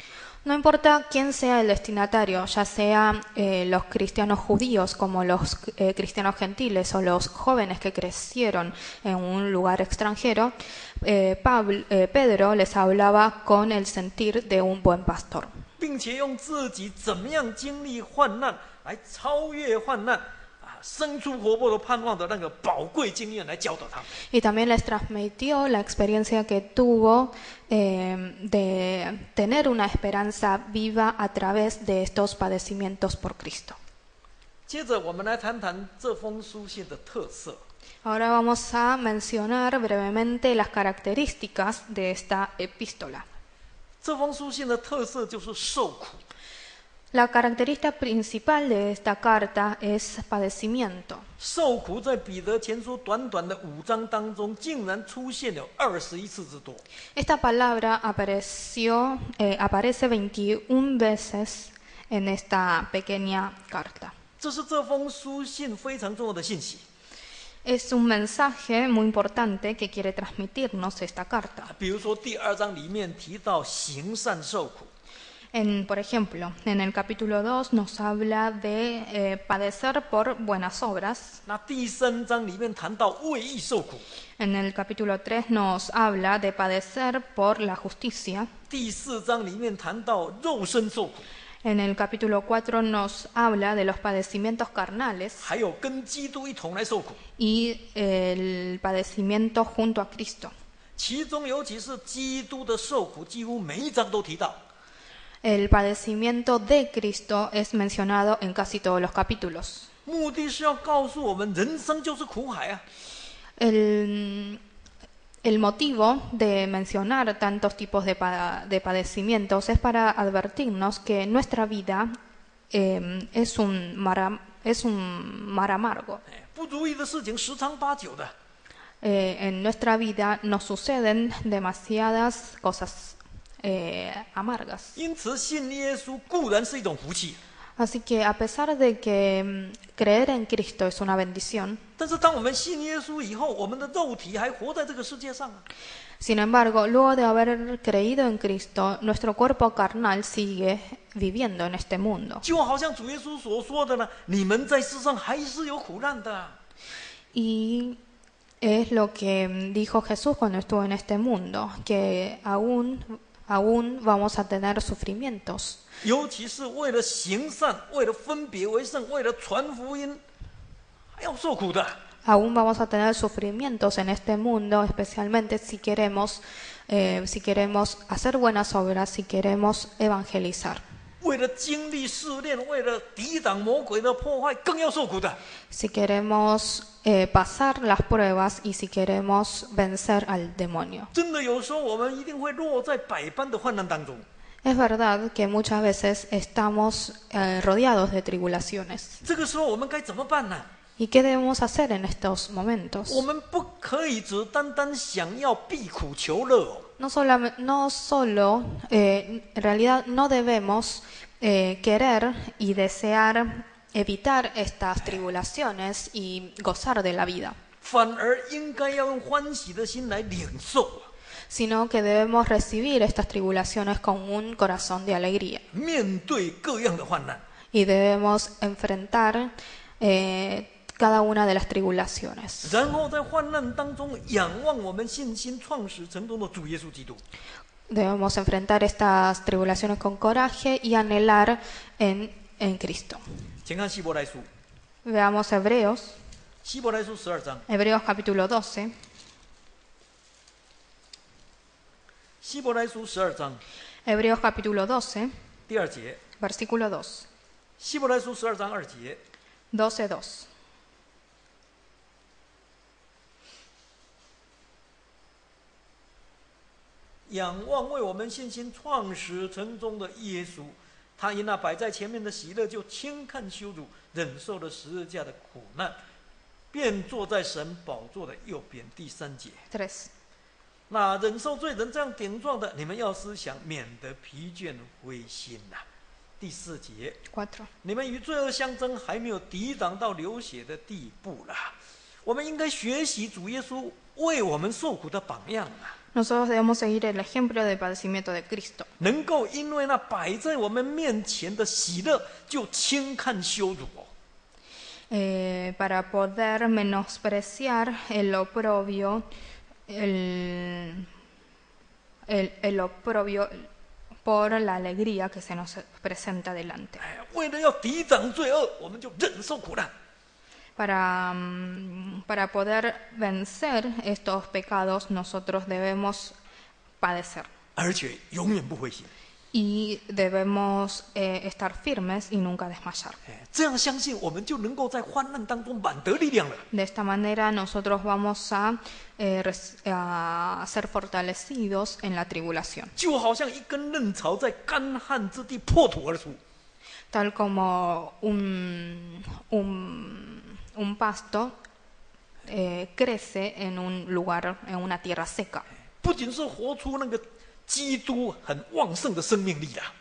No importa quién sea el destinatario, ya sea los cristianos judíos como los cristianos gentiles o los jóvenes que crecieron en un lugar extranjero, Pedro les hablaba con el sentir de un buen pastor. 并且用自己怎么样经历患难来超越患难，生出活泼的盼望的那个宝贵经验来教导他们。 Y también les transmitió la experiencia que tuvo de tener una esperanza viva a través de estos padecimientos por Cristo. 接着我们来谈谈这封书信的特色。 Ahora vamos a mencionar brevemente las características de esta epístola. 这封书信的特色就是受苦。 La característica principal de esta carta es padecimiento. 受苦在彼得前书短短的5章当中，竟然出现了21次之多。 Esta palabra aparece 21 veces en esta pequeña carta. 这是这封书信非常重要的信息。 Es un mensaje muy importante que quiere transmitirnos esta carta. 比如说第2章里面提到行善受苦。 Por ejemplo, en el capítulo 2 nos habla de padecer por buenas obras. 那第3章里面谈到为义受苦。 En el capítulo 3 nos habla de padecer por la justicia. 第4章里面谈到肉身受苦。 En el capítulo 4 nos habla de los padecimientos carnales 还有跟基督一同来受苦。 y el padecimiento junto a Cristo. 其中尤其是基督的受苦，几乎每一章都提到。 El padecimiento de Cristo es mencionado en casi todos los capítulos. 目的是要告诉我们，人生就是苦海啊。 El motivo de mencionar tantos tipos de padecimientos es para advertirnos que nuestra vida es un mar amargo. 不如意的事情十常八九的。 En nuestra vida nos suceden demasiadas cosas amargas. 因此，信耶稣固然是一种福气， Así que a pesar de que creer en Cristo es una bendición, 但是当我们信耶稣以后，我们的肉体还活在这个世界上啊。 sin embargo, luego de haber creído en Cristo, nuestro cuerpo carnal sigue viviendo en este mundo. 就好像主耶稣所说的呢，你们在世上还是有苦难的。 Y es lo que dijo Jesús cuando estuvo en este mundo, que aún vamos a tener sufrimientos. 尤其是为了行善，为了分别为圣，为了传福音，还要受苦的。 Aún vamos a tener sufrimientos en este mundo, especialmente si queremos hacer buenas obras, si queremos evangelizar. 为了经历试炼，为了抵挡魔鬼的破坏，更要受苦的。 Si queremos pasar las pruebas y si queremos vencer al demonio. 真的，有时候我们一定会落在百般的患难当中。 Es verdad que muchas veces estamos rodeados de tribulaciones. 这个时候我们该怎么办呢？ ¿Y qué debemos hacer en estos momentos? 我们不可以只单单想要避苦求乐哦。no solo, en realidad no debemos querer y desear evitar estas tribulaciones y gozar de la vida, 反而应该要用欢喜的心来领受， sino que debemos recibir estas tribulaciones con un corazón de alegría 面对各样的患难。 y debemos enfrentar cada una de las tribulaciones. 然后在患难当中仰望我们信心创始成终的主耶稣基督。 Debemos enfrentar estas tribulaciones con coraje y anhelar en Cristo. 请看希伯来书， Veamos Hebreos, 希伯来书12章， Hebreos capítulo 12, 希伯来书12章 Hebreos capítulo 12, 第2节， versículo 2, 希伯来书12章2节， 12:2. 仰望为我们信心创始成终的耶稣，他因那摆在前面的喜乐，就轻看羞辱，忍受了十字架的苦难，便坐在神宝座的右边。第3节， 3, 那忍受罪人这样顶撞的，你们要思想，免得疲倦灰心呐、第4节， 4. 你们与罪恶相争，还没有抵挡到流血的地步啦。我们应该学习主耶稣为我们受苦的榜样啊。 Nosotros debemos seguir el ejemplo del padecimiento de Cristo, 能够因为那摆在我们面前的喜乐，就轻看羞辱哦。 para poder menospreciar el oprobio, el oprobio por la alegría que se nos presenta delante. 为了要抵挡罪恶，我们就忍受苦难。 Para poder vencer estos pecados, nosotros debemos padecer 而且永远不灰心。 y debemos estar firmes y nunca desmayar. 这样相信，我们就能够在患难当中满得力量了。 De esta manera nosotros vamos a ser fortalecidos en la tribulación, 就好像一根嫩草在干旱之地破土而出， tal como un pasto crece en un lugar, en una tierra seca. 不仅是活出那个基督很旺盛的生命力啊，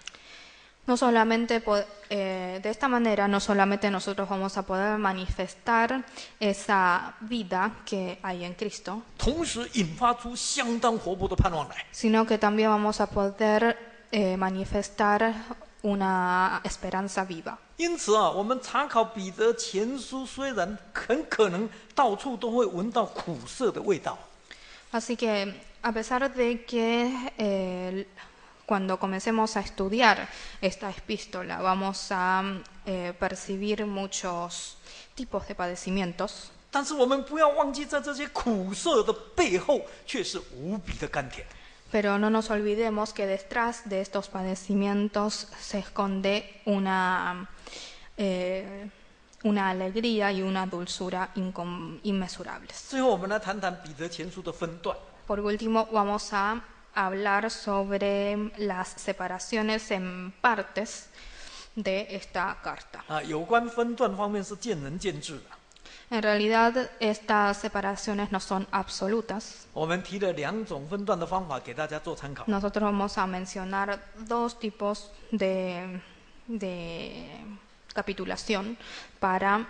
No solamente de esta manera, no solamente nosotros vamos a poder manifestar esa vida que hay en Cristo, 同时引发出相当活泼的盼望来。 sino que también vamos a poder manifestar una esperanza viva. 因此啊，我们查考彼得前书，虽然很可能到处都会闻到苦涩的味道， Así que a pesar de que cuando comencemos a estudiar esta epístola vamos a percibir muchos tipos de padecimientos, 但是我们不要忘记，在这些苦涩的背后，却是无比的甘甜。 pero no nos olvidemos que detrás de estos padecimientos se esconde una alegría y una dulzura inmesurables. 最后，我们来谈谈彼得前书的分段。 Por último, vamos a hablar sobre las separaciones en partes de esta carta. 有关分段方面是见仁见智的。 En realidad, estas separaciones no son absolutas. 我们提了2种分段的方法给大家做参考。 Nosotros vamos a mencionar 2 tipos de capitulación para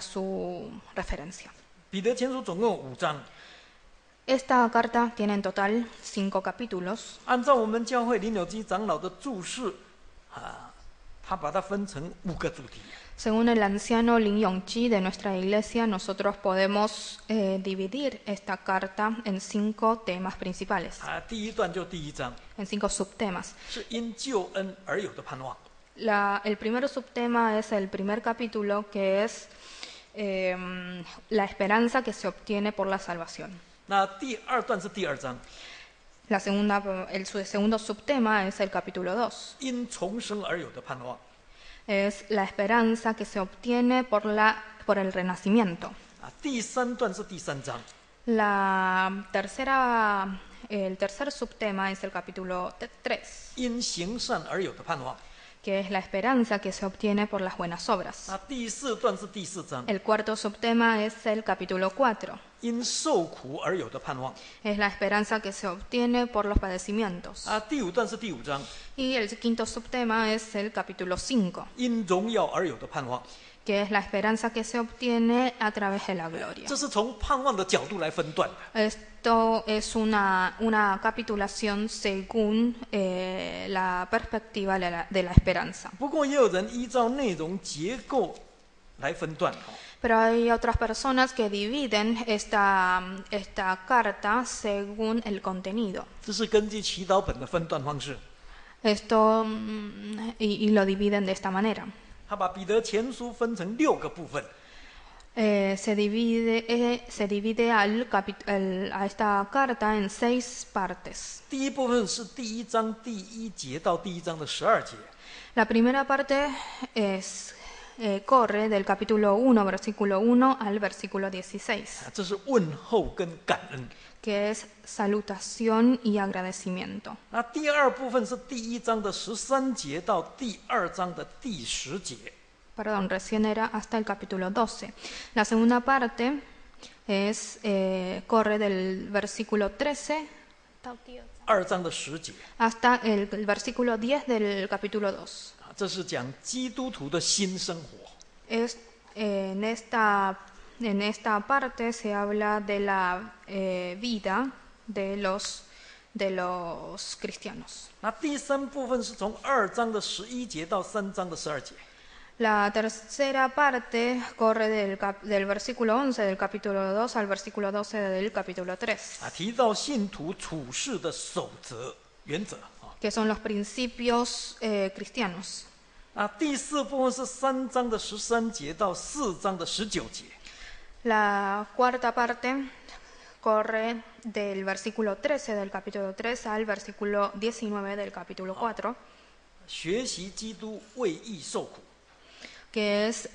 su referencia. 彼得前书总共有5章， Esta carta tiene en total 5 capítulos. 按照我们教会林有基长老的注释，他把它分成5个主题。 Según el anciano Lin Yongji de nuestra iglesia, nosotros podemos dividir esta carta en 5 temas principales, 第1段就第1章， en 5 subtemas. 是因救恩而有的盼望。 El primer subtema es el primer capítulo, que es la esperanza que se obtiene por la salvación. 那第2段是第2章， El segundo subtema es el capítulo 2. 因重生而有的盼望。 Es la esperanza que se obtiene por el renacimiento. 第3段是第3章， El tercer subtema es el capítulo 3. 因行善而有的盼望。que es la esperanza que se obtiene por las buenas obras. 第4段是第4章， El cuarto subtema es el capítulo 4, 因受苦而有的盼望。 es la esperanza que se obtiene por los padecimientos. 第5段是第5章， Y el quinto subtema es el capítulo 5, 因荣耀而有的盼望。 que es la esperanza que se obtiene a través de la gloria. 这是从盼望的角度来分段的。 Esto es una capitulación según la perspectiva de la esperanza. 不过也有人依照内容结构来分段。 Pero hay otras personas que dividen esta carta según el contenido. 这是根据祈祷本的分段方式。 Esto y lo dividen de esta manera. 他把彼得前书分成6个部分。 Se divide a esta carta en 6 partes. 第一部分是第1章第1节到第1章的12节。 La primera parte corre del capítulo 1, versículo 1 al versículo 16, 这是问候跟感恩。 que es salutación y agradecimiento. 第2部分是第1章的13节到第2章的第10节。 Perdón, recién era hasta el capítulo 12. La segunda parte corre del versículo 13 2章的10节。 hasta el versículo 10 del capítulo 2. 这是讲基督徒的新生活。 En esta parte se habla de la vida de los cristianos. 第3部分是从2章的11节到3章的12节。 La tercera parte corre del versículo 11 del capítulo 2 al versículo 12 del capítulo 3. 提到信徒处事的守则原则。 Que son los principios cristianos. 第4部分是3章的13节到4章的19节。 La cuarta parte corre del versículo 13 del capítulo 3 al versículo 19 del capítulo 4. 学习基督为义受苦。 Que es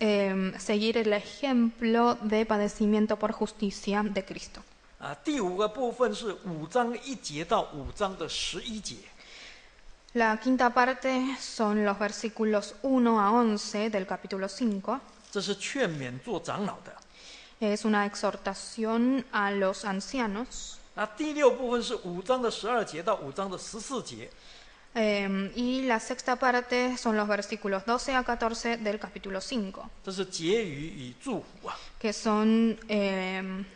seguir el ejemplo de padecimiento por justicia de Cristo. 第5个部分是5章1节到5章的11节。 La quinta parte son los versículos 1 a 11 del capítulo 5. 这是劝勉做长老的。 Es una exhortación a los ancianos. 第6部分是5章的12节到5章的14节。 Y la sexta parte son los versículos 12 a 14 del capítulo 5. 这是结语与祝福。 Que son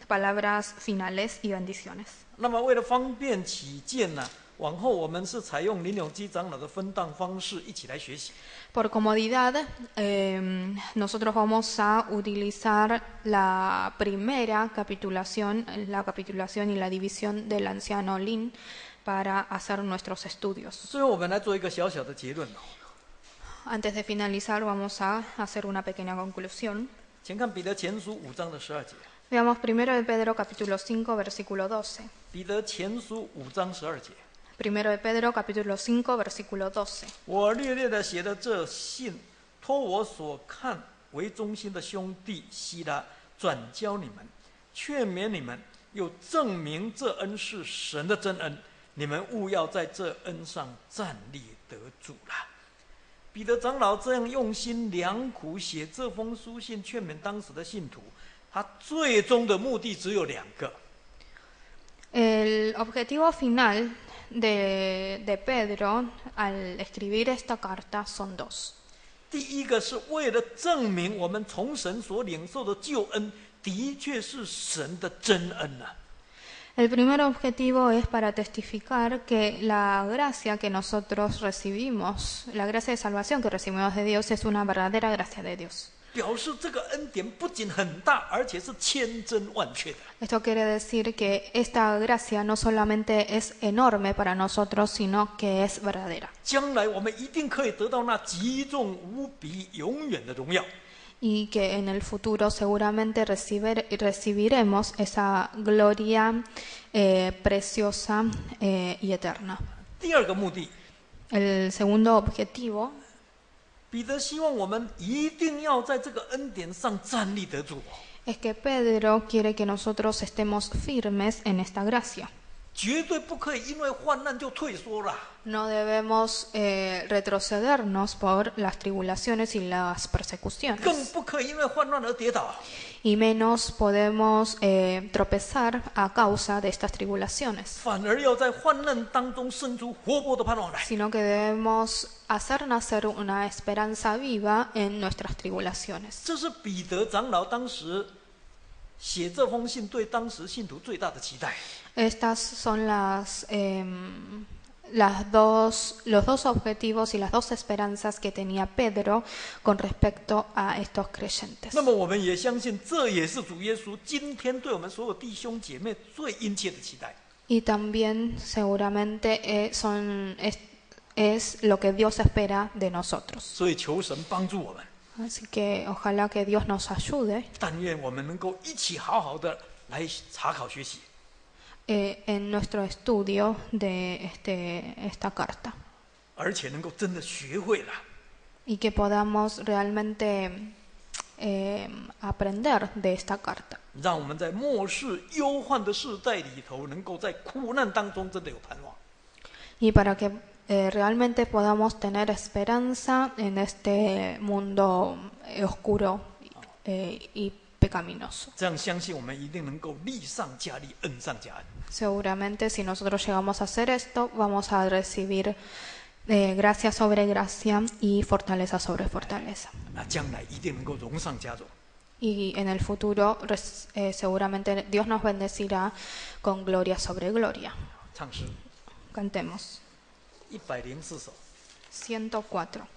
palabras finales y bendiciones. 那么为了方便起见呢，往后我们是采用林永基长老的分段方式一起来学习。 Por comodidad, nosotros vamos a utilizar la primera capitulación, la capitulación y la división del anciano Lin para hacer nuestros estudios. 最后我们来做一个小小的结论。 Antes de finalizar, vamos a hacer una pequeña conclusión. 请看彼得前书5章的12节。 Veamos primero de Pedro capítulo 5, versículo 12. 彼得前书5章12节。 Primero de Pedro capítulo 5, versículo 12. 我略略的写的这信，托我所看为中心的兄弟希拉转交你们，劝勉你们，又证明这恩是神的真恩，你们务要在这恩上站立得住了。彼得长老这样用心良苦写这封书信，劝勉当时的信徒，他最终的目的只有2个。 El objetivo final de Pedro al escribir esta carta son 2. 第一个是为了证明我们从神所领受的救恩的确是神的真恩啊。 El primer objetivo es para testificar que la gracia que nosotros recibimos, la gracia de salvación que recibimos de Dios es una verdadera gracia de Dios. 表示这个恩典不仅很大，而且是千真万确的。 Esto quiere decir que esta gracia no solamente es enorme para nosotros, sino que es verdadera. 将来我们一定可以得到那极重无比、永远的荣耀。 Y que en el futuro seguramente recibiremos esa gloria preciosa y eterna. 第二个目的， El segundo objetivo 彼得希望我们一定要在这个恩典上站立得住。 es que Pedro quiere que nosotros estemos firmes en esta gracia. 绝对不可以因为患难就退缩了。 No debemos retrocedernos por las tribulaciones y las 更 persecuciones. 不可以因为患难而跌倒。 Y menos podemos tropezar a causa de estas tribulaciones, 反而要在患难当中生出活泼的盼望来。 sino que debemos hacer nacer una esperanza viva en nuestras tribulaciones. 这是彼得长老当时写这封信对当时信徒最大的期待。 Estas son los dos objetivos y las dos esperanzas que tenía Pedro con respecto a estos creyentes. 那么我们也相信，这也是主耶稣今天对我们所有弟兄姐妹最殷切的期待。 Y también seguramente es lo que Dios espera de nosotros. 所以求神帮助我们， Así que ojalá que Dios nos ayude 但愿我们能够一起好好的来查考学习， en nuestro estudio de esta carta. 而且能够真的学会了， Y que podamos realmente aprender de esta carta. 让我们在末世忧患的世代里头，能够在苦难当中真的有盼望。 Y para que realmente podamos tener esperanza en este mundo oscuro y pecaminoso. 这样相信我们一定能够力上加力，恩上加恩。 Seguramente si nosotros llegamos a hacer esto, vamos a recibir gracia sobre gracia y fortaleza sobre fortaleza. 那将来一定能够荣上加荣。 Y en el futuro seguramente Dios nos bendecirá con gloria sobre gloria. 唱诗 Cantemos. 104首。 104.